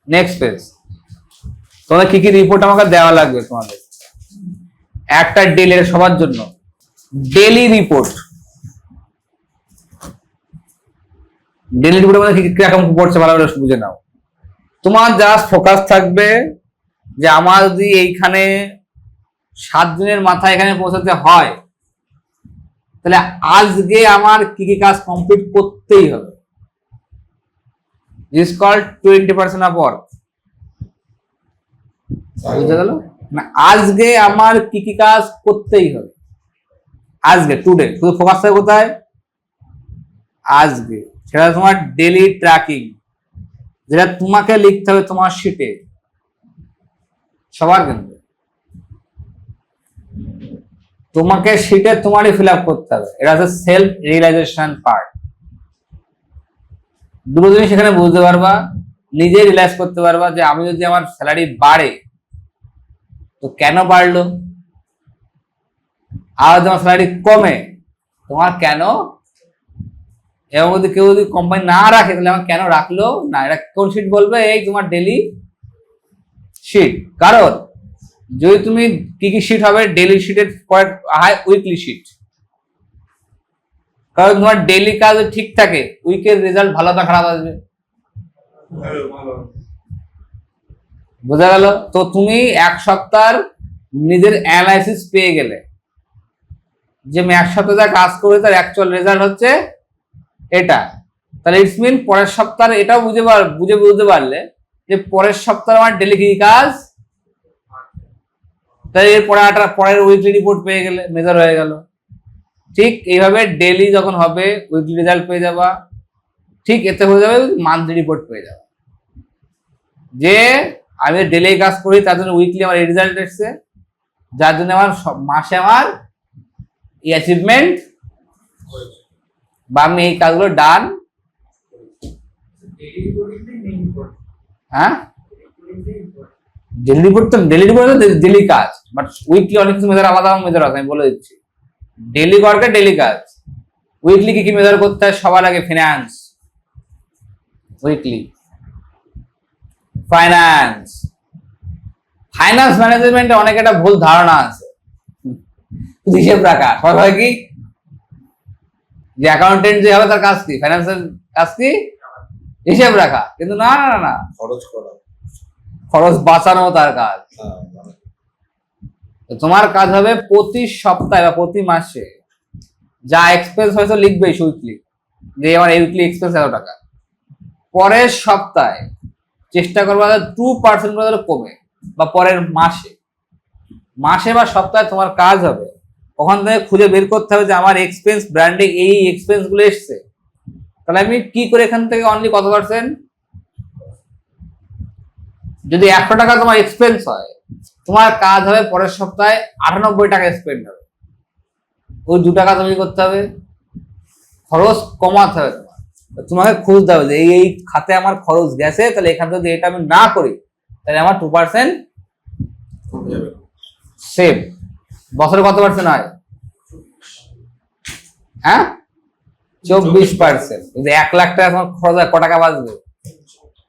Next page, তোমাদের কি কি রিপোর্ট আমাকে দেওয়া লাগবে তোমাদের একটা ডেলি, সবার জন্য ডেলি রিপোর্ট। ডেলি রিপোর্টের মধ্যে কি রকম পড়ছে ভালো করে বুঝে নাও। তোমার জাস্ট ফোকাস থাকবে যে আমার যদি এইখানে 7 দিনের মাথায় এখানে পৌঁছাতে হয়, তাহলে আজকে আমার কি কি কাজ কমপ্লিট করতেই হবে। Is called 20% of work. বুঝে গেল না? আজকে আমার কি কি কাজ করতেই হবে, আজকে টুডে। শুধু ফোকাস থাকবে কোথায়? আজকে। সেটা তোমার ডেলি ট্র্যাকিং, যেটা তোমাকে লিখতে হবে তোমার শিটে, সবার কিন্তু তোমাকে শিটে তোমারই ফিল আপ করতে হবে। এটা হচ্ছে সেলফ রিয়েলাইজেশন পার্ট। দুটো জিনিস সেখানে বুঝতে পারবা, নিজে রিয়েলাইজ করতে পারবা যে আমি যদি আমার স্যালারি বাড়ে তো কেন বাড়লো, আর যদি আমার স্যালারি কমে তোমার কেন, এবং যদি কেউ যদি কোম্পানি না রাখে তাহলে আমার কেন রাখলো না। এটা কোন শিট বলবে? এই তোমার ডেলি শিট। কারণ যদি তুমি কি কি শিট হবে, ডেলি শিটের পরে হয় উইকলি শিট। কারণ তোমার ডেলি কাজ ঠিক থাকে, উইকের রেজাল্ট ভালো না খারাপ আসবে। বোঝা গেল? তো তুমি এক সপ্তাহের নিজের অ্যানালাইসিস পেয়ে গেলে যে আমি এক সপ্তাহে যা কাজ করি তার অ্যাকচুয়াল রেজাল্ট হচ্ছে এটা, তাহলে ইটস মিন পরের সপ্তাহে এটাও বুঝতে পারলে যে পরের সপ্তাহে আমার ডেলি কি কাজ, তাই এরপরে পরের উইকলি রিপোর্ট পেয়ে গেলে মেজার হয়ে গেল। ঠিক এইভাবে ডেলি যখন হবে উইকলি রেজাল্ট পেয়ে যাবা, ঠিক এতে হয়ে যাবে মান্থলি রিপোর্ট পেয়ে যাবা যে আমি ডেলি কাজ করি তার জন্য উইকলি আমার এই রেজাল্ট এসছে, যার জন্য আমার মাসে আমার এই অ্যাচিভমেন্ট বা আমি এই কাজগুলো ডান। হ্যাঁ, ডেলি রিপোর্ট তো ডেলি কাজ, বাট উইকলি অনেক কিছু মেজার আলাদা মেজার আছে, আমি বলে দিচ্ছি। ডেলি ওয়ার্কে ডেলি কাজ, উইকলি কি কি মেজার করতে হয়? সবার আগে ফিনান্স, উইকলি ফাইন্যান্স ম্যানেজমেন্টে অনেক একটা ভুল ধারণা আছে, হিসেব রাখা। সবাই কি যে অ্যাকাউন্টেন্ট যে হবে তার কাজ কি, ফাইন্যান্সের কাজ কি হিসেব রাখা, কিন্তু না না না, খরচ বাঁচানো তার কাজ। তোমার কাজ হবে প্রতি সপ্তাহে বা প্রতি মাসে যা এক্সপেন্স হয়তো লিখবে উইকলি, যে আমার এই উইকলি এক্সপেন্স এত টাকা। পরের সপ্তাহে চেষ্টা করবো 2% কমে, বা পরের মাসে বা সপ্তাহে তোমার কাজ হবে ওখান থেকে খুঁজে বের করতে হবে যে আমার এক্সপেন্স ব্র্যান্ডে এই এক্সপেন্স গুলো এসছে, তাহলে আমি কি করে এখান থেকে অনলি কত পার্সেন্ট, যদি 100 টাকা তোমার এক্সপেন্স হয় তোমার কাজ হবে পরের সপ্তাহে 98 টাকা স্পেন্ড হবে। ওই 2 টাকা তুমি করতে হবে, খরচ কমাতে হবে। তোমাকে খুঁজতে হবে যে এই খাতে আমার খরচ গেছে, তাহলে এখান থেকে এটা আমি না করি তাহলে আমার 2% সেভ। বছরে কত পার্সেন্ট হয়? হ্যাঁ, 24%। যদি 1 লাখ টাকা তোমার খরচ হয়, ক টাকা বাঁচবে?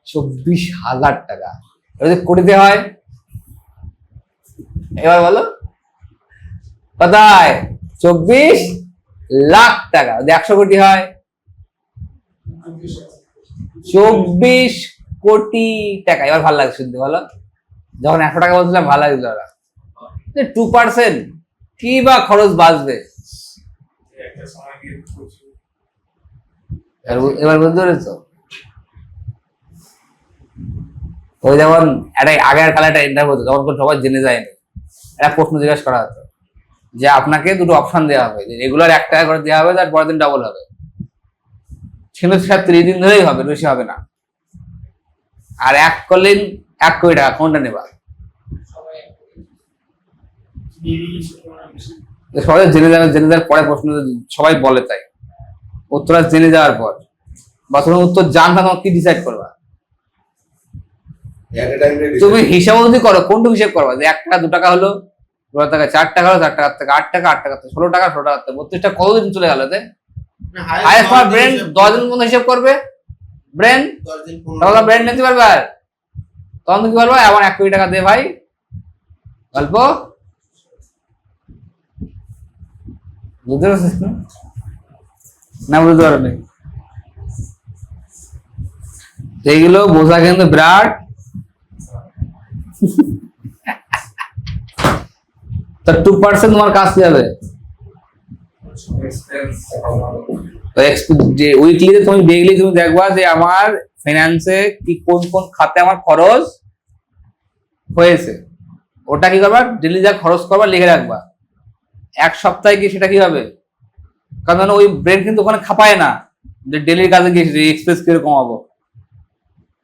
24,000 টাকা। যদি কোটিতে হয়, এবার বলো কোথায়? 24 লাখ টাকা। যদি 100 কোটি হয়, 24 কোটি টাকা। এবার ভালো লাগে শুনতে, বলো? যখন 100 টাকা বলছিলাম ভালো লাগছিল, 2% কি বা খরচ বাঁচবে? এবার বুঝতে পেরেছো? ওই যেমন একটা আগের কালে একটা ইন্টারভিউ হতো, তখন সবাই জেনে যায়নি, একটা প্রশ্ন জিজ্ঞাসা করা হতো যে আপনাকে দুটো অপশন দেওয়া হবে, যে রেগুলার 1 টাকা করে দেওয়া হবে, তার পরের দিন ডাবল হবে, কিন্তু সেটা 30 দিন ধরেই হবে, বেশি হবে না। আর 1 করলেন 1 কোটি টাকা, কোনটা নেবা? সবাই জেনে যাওয়ার পরে প্রশ্ন সবাই বলে, তাই উত্তর জেনে যাওয়ার পর বা তোমার উত্তর জানবা, তোমার কি ডিসাইড করবা? তুমি হিসাব যদি করো, কোনটুকু হিসাব করবা? যে 1 টাকা 2 টাকা হলো, 2 টাকা 4 টাকা হলো, 4 টাকা থেকে 8 টাকা, 8 টাকা 16 টাকা, 16 টাকা 32 টাকা, কতদিন চলে গেল? হাইয়েস্ট আমার ব্রেন 10 দিন মতো হিসাব করবে, ব্রেন তাহলে ব্রেন নিতে পারবে। আর তখন কি বলবো, এমন 1 কোটি টাকা দে ভাই, গল্প বুঝতে পারছিস না? বুঝতে পারো নি? এইগুলো বোঝা কিন্তু বিরাট। তো 2% তোমার কাজ কি হবে? উইকলিতে তুমি ডেইলি তুমি দেখবা যে আমার ফাইন্যান্সে কি কোন কোন খাতে আমার খরচ হয়েছে, ওটা কি করবা, ডেইলি যা খরচ করবা লিখে রাখবা। 1 সপ্তাহে কি সেটা কি হবে, কারণ ওই ব্রেন কিন্তু ওখানে খাপায় না যে ডেইলির কাজে গিয়েছি এক্সপেন্স কিরকম কমাবো।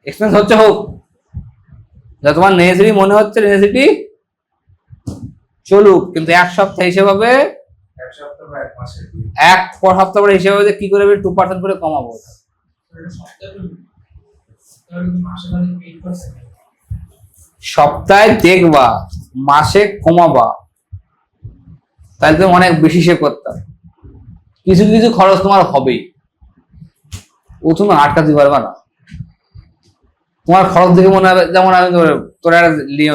এক্সপেন্স হচ্ছে হোক, যা তোমার নেসেসারি মনে হচ্ছে নেসেসারি চলুক, কিন্তু 1 সপ্তাহ হিসেবে হবে, 1 সপ্তাহ পরে হিসেবে হবে কি করে 2% করে কমাবো। সপ্তাহে দেখবা, মাসে কমাবা, তাহলে তুমি অনেক বেশি সেভ করতাম। কিছু কিছু খরচ তোমার হবেই, ও তুমি আটকাতে পারবা না। তোমার খরচ দেখে মনে হবে, যেমন আমি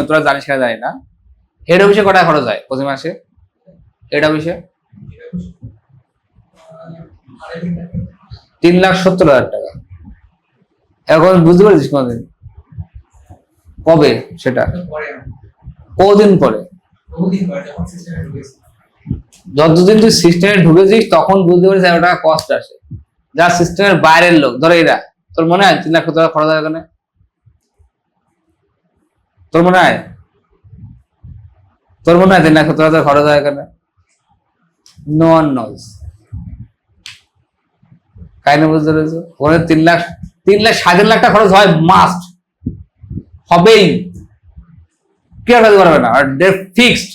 তোরা জানিস কিনা জানি না, হেড অফিসে কটা খরচ হয় প্রতি মাসে? হেড অফিসে 3,70,000 টাকা। এখন বুঝতে পারছিস কোনদিন কবে সেটা? কদিন পরে? যতদিন তুই সিস্টেমে ঢুকেছিস তখন বুঝতে পারিস 1,000 টাকা কস্ট আসে। যা সিস্টেমের বাইরের লোক, ধরো এরা, তোর মনে হয় 3,70,000 টাকা খরচ হয় এখানে? তোর মনে হয় 3,70,000 টাকা খরচ হয় এখানে? No one knows. কাহিনী বুঝতে পেরেছো? ওখানে 3,00,000 টাকা খরচ হয়, মাস্ট হবেই, কি আর পারবে না, আর ফিক্সড।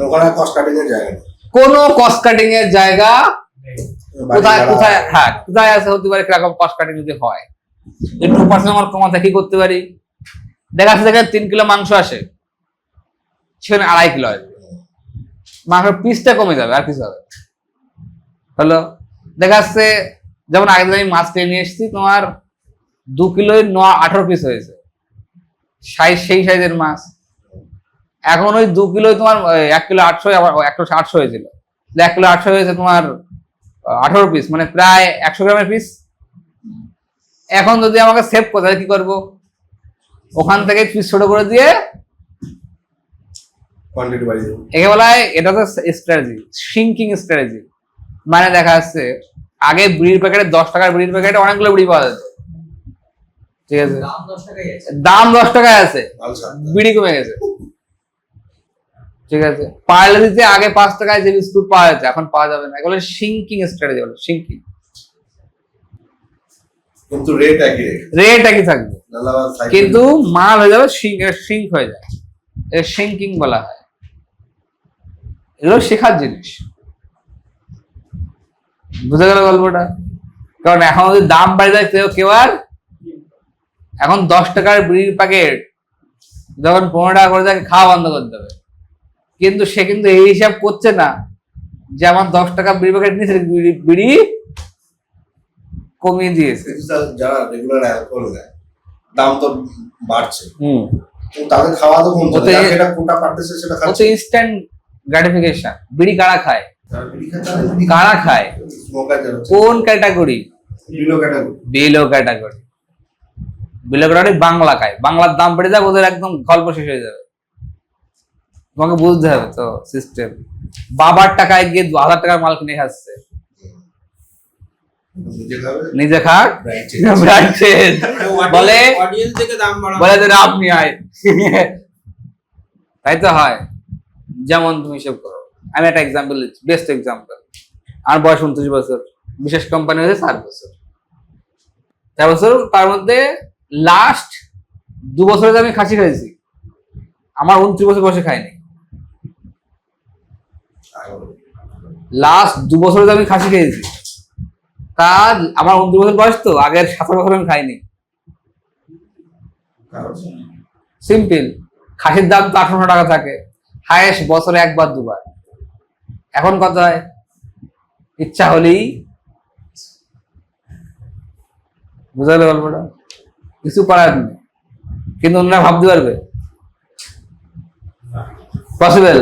ওখানে কস্ট কাটিং এর জায়গা নেই, কোনো কস্ট কাটিং এর জায়গা কোথায় কোথায়, হ্যাঁ কোথায় আছে হতে পারে কিরকম কস্ট কাটিং যদি হয়। 2% আমার কমাতে কি করতে পারি? দেখা যাচ্ছে 3 কিলো মাংস আসে, সেখানে 2.5 কিলো আসবে, মাংসের পিসটা কমে যাবে, আর কিছু হবে। হলো দেখা যাচ্ছে, যেমন আগের দিন আমি মাছ কিনে নিয়ে এসেছি, তোমার 2 কিলোয় 18 পিস হয়েছে, সেই সাইজের মাছ। এখন ওই 2 কিলোয় তোমার 1 কিলো 800, আবার 1 কিলো 800 হয়েছিল, 1 কিলো 800 হয়েছে তোমার 18 পিস, মানে প্রায় 100 গ্রামের পিস। এখন যদি আমাকে সেভ করতে হয় কি করব, ওখান থেকে পিস ছোট করে দিয়ে কোয়ান্টিটি বাড়িয়ে দেব। একে বলা হয়, এটা তো স্ট্র্যাটেজি, শ্রিঙ্কিং স্ট্র্যাটেজি। মানে দেখা যাচ্ছে আগে বিড়ির প্যাকেটে 10 টাকার বিড়ির প্যাকেটে অনেকগুলো বিড়ি পাওয়া যেত, ঠিক আছে, দাম 10 টাকায় আছে, বিড়ি কমে গেছে, ঠিক আছে। পার্লারিতে আগে 5 টাকায় যে বিস্কুট পাওয়া যেত এখন পাওয়া যাবে না, এগুলো শ্রিঙ্কিং স্ট্র্যাটেজি বলে, শ্রিঙ্কিং। কিন্তু রেট একই থাকবে, কিন্তু মাল হয়ে যাবে শ্রিঙ্ক হয়ে যায়, শ্রিঙ্কিং বলা হয়। এগুলো শেখার জিনিস, বুঝে গেল গল্পটা? কারণ এখন যদি দাম বাড়ে যায় কেউ আর, এখন 10 টাকার বিড়ির প্যাকেট যখন 15 টাকা করে যায়, খাওয়া বন্ধ করতে হবে। কিন্তু সে কিন্তু এই হিসাব করছে না যে আমার 10 টাকা বিড়ি প্যাকেট নিয়েছে, বিড়ি কমিয়ে দিয়েছে। যারা রেগুলার অ্যালকোহল দেয়, দাম তো বাড়ছে, তাদের খাওয়া তো কমছে না, যেটা কোটা পারতেছে সেটা খাচ্ছে। Instant gratification. বিড়ি কারা খায়? কারা খায়? কোন category? Below category. Below category Bangla খায়, বাংলার দাম বেড়ে যাবে, ওদের একদম গল্প শেষ হয়ে যাবে। তোমাকে বুঝতে হবে তো সিস্টেম। বাবার টাকায় গিয়ে 2,000 টাকার মাল কিনে খাচ্ছে, নিজে খাক, বলে আপনি আয়, তাই তো হয়। যেমন তুমি হিসেব করো, আমি একটা এক্সাম্পল দিচ্ছি, বেস্ট এক্সাম্পল। আমার বয়স 29 বছর, বিশেষ কোম্পানি হয়েছে 4 বছর। 4 বছর, তার মধ্যে লাস্ট 2 বছরে আমি খাসি খাইছি, আমার 29 বছর বয়সে খাইনি। লাস্ট 2 বছরে আমি খাসি খেয়েছি, তা আমার 29 বছর বয়স, তো আগের 17 বছর আমি খাইনি। সিম্পল। খাসির দাম তো 1800 টাকা থাকে, হায়েস্ট বছরে 1 বার 2 বার। এখন কত হয়? ইচ্ছা হলেই, বুঝালে গল্পটা, কিছু করার নেই। কিন্তু অন্যরা ভাবতে পারবে পসিবল?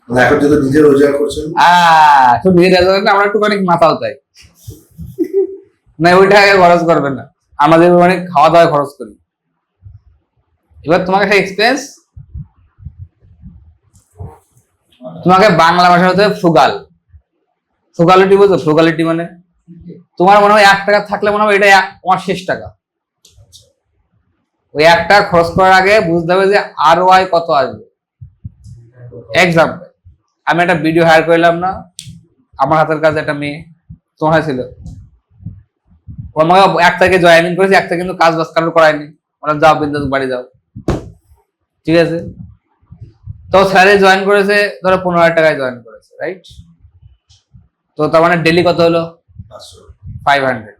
মানে এখন যদি নিজে রোজগার করছেন, শুধু নিজের রোজগার না, আমরা একটুখানি মাথাও চাই না, ওই টাকা খরচ করবেন না, আমাদের অনেক খাওয়া দাওয়া খরচ করি। এবার তোমাকে একটা এক্সপিরিয়েন্স, তোমাকে বাংলা ভাষা হতে ফ্রুগাল, ফ্রুগালিটি বলতো, ফ্রুগালিটি মানে তোমার মনে হয় 1 টাকা থাকলে মনে হয় এটা তোমার শেষ টাকা। ওই 1 টাকা খরচ করার আগে বুঝতে হবে যে ROI কত আসবে। এক্সাম্পল, আমি একটা ভিডিও হায়ার করলাম না, আমার হাতের কাছে একটা মেয়ে, তোমার ছিল, ও আমাকে 1 তারিখে জয়েনিং করেছে, 1 তারিখে কিন্তু কাজ বাজ কারোর করায়নি, মানে যাও বিন্দাস বাড়ি যাও, ঠিক আছে। তো স্যালারি জয়েন করেছে ধরো 15,000 টাকায় জয়েন করেছে, রাইট? তো তার মানে ডেলি কত হলো? 500,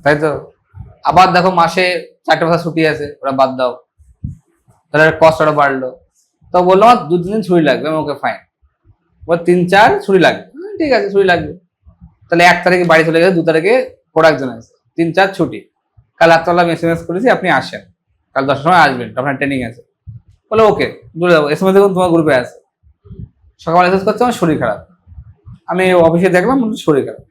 তাই তো? আবার দেখো মাসে 4টে মাস ছুটি আছে, ওরা বাদ দাও, তাহলে কস্ট আরো বাড়লো। তো বললো আমার 2-3 দিন ছুটি লাগবে, ওকে ফাইন, ওর 3-4 ছুটি লাগবে, ঠিক আছে ছুটি লাগবে, তাহলে 1 তারিখে বাড়ি চলে গেছে, 2 তারিখে প্রোডাকশন আছে, 3-4 ছুটি। কাল রাত্রবেলা আমি SMS করেছি আপনি আসেন, কাল 10টার সময় আসবেন, আপনার ট্রেনিং আছে। বলে ওকে, দূরে যাবো, SMS দেখুন তোমার গ্রুপে আছে। সকালে এসএস করছে আমার শরীর খারাপ, আমি অফিসে দেখলাম শরীর খারাপ,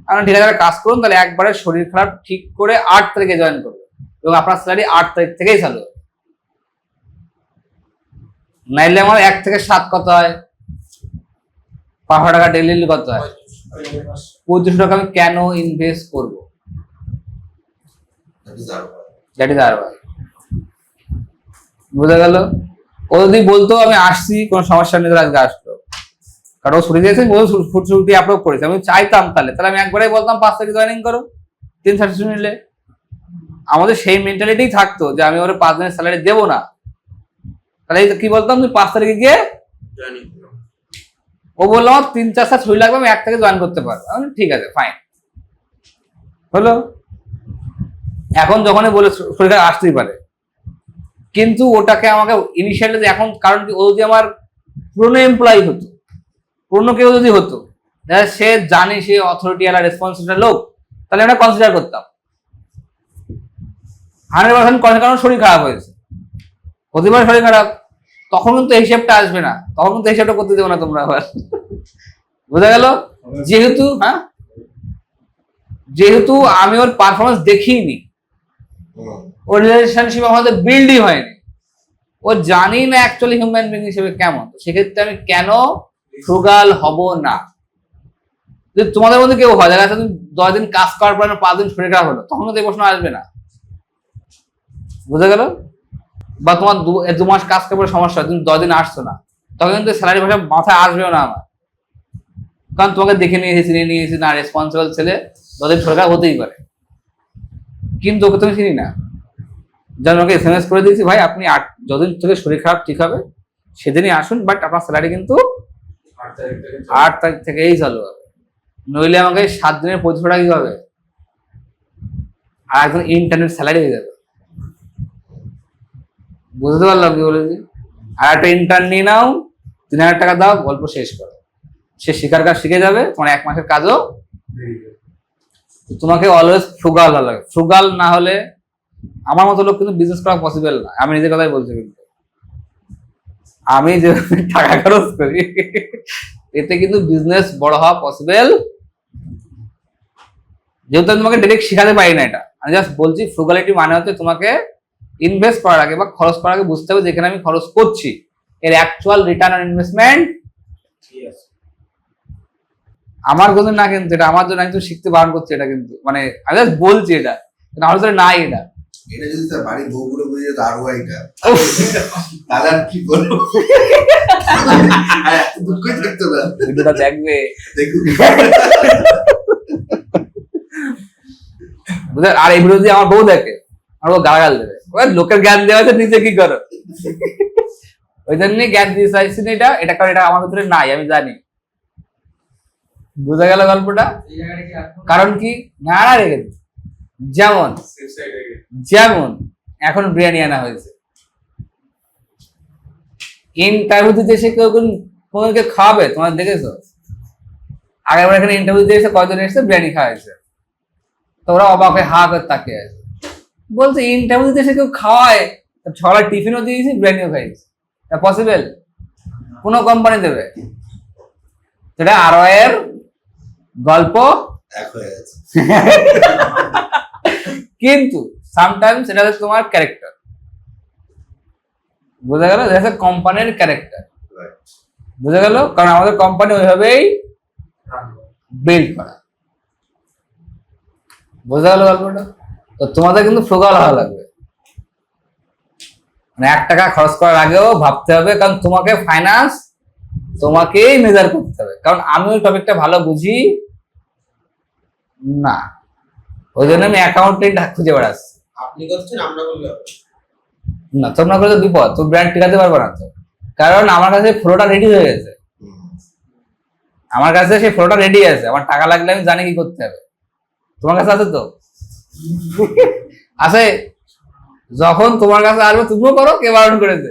আমি ঠিক আছে কাজ করুন, তাহলে একবারে শরীর খারাপ ঠিক করে 8 তারিখে জয়েন করবে, এবং আপনার স্যালারি 8 তারিখ থেকেই চালু হবে। নাইলে আমার 1 থেকে 7 কত হয়? 500 টাকা ডেলি কত হয়? 2500 টাকা আমি কেন ইনভেস্ট করবো? That is ROI। বুঝা গেল? ও যদি বলতো আমি আসছি, কোনো সমস্যা নেই, আজকে আসতো, কারণ ও ছুটি দিয়েছে, ছুটি আপলোড করেছে, আমি চাইতাম তাহলে আমি একবারেই বলতাম 5 তারিখে জয়েনিং করো, 3 সার্টিফিকেট নিলে। আমাদের সেই মেন্টালিটি থাকতো যে আমি ওর 5 দিনের স্যালারি দেবো না, তাহলে কি বলতাম, তুমি 5 তারিখে গিয়ে জয়েনিং করো। ও বললো আমার 3-4 সাল ছুটি লাগবে, আমি 1 তারিখে জয়েন করতে পারবো, ঠিক আছে ফাইন হলো। এখন যখনই বলে শরীর আসতেই পারে, কিন্তু ওটাকে আমাকে ইনিশিয়ালি এখন, কারণ কি ও যদি আমার পুরনো এমপ্লয়ি হতো, পুরনো কেউ যদি হতো, সে জানে সে অথরিটি আর রেসপন্সিবল লোক, তাহলে আমরা কনসিডার করতাম 100%, কারণ শরীর খারাপ হয়েছে, প্রতিবার শরীর খারাপ, তখন কিন্তু এই হিসাবটা আসবে না, তখন কিন্তু এই হিসাবটা করতে দেবো না তোমরা আবার। বোঝা গেল? যেহেতু আমি ওর পারফরমেন্স দেখিনি, ওর রিলেশনশিপ আমাদের বিল্ডই হয়নি, ও জানি না অ্যাকচুয়ালি হিউম্যান বিং হিসেবে কেমন, সেক্ষেত্রে আমি কেন ফ্রুগাল হব না? যদি তোমাদের মধ্যে কেউ হয়, দেখা যাচ্ছে তুমি 10 দিন কাজ করার পর 5 দিন শরীর খারাপ হলো, তখন তো এই প্রশ্ন আসবে না। বুঝা গেল? বা তোমার 2 মাস কাজ করার পর সমস্যা, তুমি 10 দিন আসছো না, তখন কিন্তু স্যালারি ভাষা মাথায় আসবেও না আমার, কারণ তোমাকে দেখে নিয়েছি না, রেসপন্সিবল ছেলে, 10 দিন শরীর খারাপ হতেই পারে, কিন্তু ওকে তুমি চিনি না, যেন ওকে SMS করে দিয়েছি ভাই আপনি যতদিন থেকে শরীর খারাপ ঠিক হবে সেদিনই আসুন, বাট আপনার স্যালারি কিন্তু 8 তারিখ থেকেই চালু হবে, নইলে আমাকে 7 দিনের 25 টাকা কি হবে, আর একজন ইন্টারনেট স্যালারি হয়ে যাবে। বুঝতে পারলাম কি বলেছি? আর একটা ইন্টার্ন নিয়ে নাও, 3,000 টাকা দাও, গল্প শেষ করো, সে শিকার কাজ শিখে যাবে, তোমার 1 মাসের কাজও। তোমাকে অলওয়েজ ফ্রুগাল হতে হবে, ফ্রুগাল না হলে আমার মতো লোক কিন্তু বিজনেস করা পসিবল না, আমি নিজের কথাই বলছি। কিন্তু আমি যে টাকা খরচ করি এতে কিন্তু বিজনেস বড় হওয়া পসিবল, যেহেতু আমি তোমাকে ডাইরেক্ট শেখাতে পারি না, এটা আমি জাস্ট বলছি। ফ্রুগালিটি মানে হচ্ছে তোমাকে ইনভেস্ট করার আগে বা খরচ করার আগে বুঝতে হবে যেখানে আমি খরচ করছি এর অ্যাকচুয়াল রিটার্ন অন ইনভেস্টমেন্ট আমার জন্য না, কিন্তু এটা আমার জন্য, আমি তো শিখতে বারণ করছি, এটা কিন্তু মানে আমি জাস্ট বলছি, এটা আমার জন্য নাই, এটা যদি তার বাড়ির বউগুলো বুঝে যেত ROI-টা, তাহলে আর কি বলবো, দুঃখই থাকতো না। ভিডিওটা দেখবে, দেখুন, আর এই ভিডিও যদি আমার বউ দেখে, আমার বউ গালাগাল দেবে, লোকের জ্ঞান দেওয়া আছে, নিজে কি করো, ওই জন্যই জ্ঞান দিয়ে চাইছি না, এটা কারণ এটা আমার ভিতরে নাই, আমি জানি। বোঝা গেল গল্পটা? কারণ কি না রেখে যেমন এখন বিরিয়ানি আনা হয়েছে, ইন্টারভিউ দিতে এসে কেউ কোনকে খাওয়াবে, তোমার দেখেছো? আগেরবার এখানে ইন্টারভিউ দিয়ে এসে কয়জন এসেছে, বিরিয়ানি খাওয়া হয়েছে, তো ওরা অবাক হয়ে হা করে তাকিয়ে আছে, বলছে ইন্টারভিউ দিতে এসে কেউ খাওয়ায়, সকালে টিফিনও দিয়েছি, বিরিয়ানিও খাইছি, তা পসিবল? কোন কোম্পানি দেবে? সেটা আরো এর গল্প এক হয়ে গেছে। কিন্তু সামটাইমস এটা হচ্ছে তোমার ক্যারেক্টার, বোঝা গেল? এটা কোম্পানির ক্যারেক্টার, Right. বোঝা গেল? কারণ আমাদের কোম্পানি ওইভাবেই বিল্ড করা, বোঝা গেল গল্পটা? তো তোমাদের কিন্তু ফ্রুগাল হওয়া লাগবে, মানে 1 টাকা খরচ করার আগেও ভাবতে হবে, কারণ তোমাকে ফাইন্যান্স তোমাকেই মেজার করতে হবে। কারণ আমি ওই টপিকটা ভালো বুঝি না, ওই জন্য আমি অ্যাকাউন্টেন্ট খুঁজে বেড়াচ্ছি। আপনি করছেন, আমরা করলে হবে না, তোমরা করে তো বিপদ, তুমি ব্র্যান্ড টিকাতে পারবে না তো, কারণ আমার কাছে ফ্লোটা রেডি হয়ে গেছে, হুম। আমার কাছে সেই ফ্লোটা রেডি আছে, আমার টাকা লাগলে আমি জানি কি করতে হবে। তোমার কাছে আছে তো? আছে। যখন তোমার কাছে আসবে তুমিও করো, কে বারণ করেছে?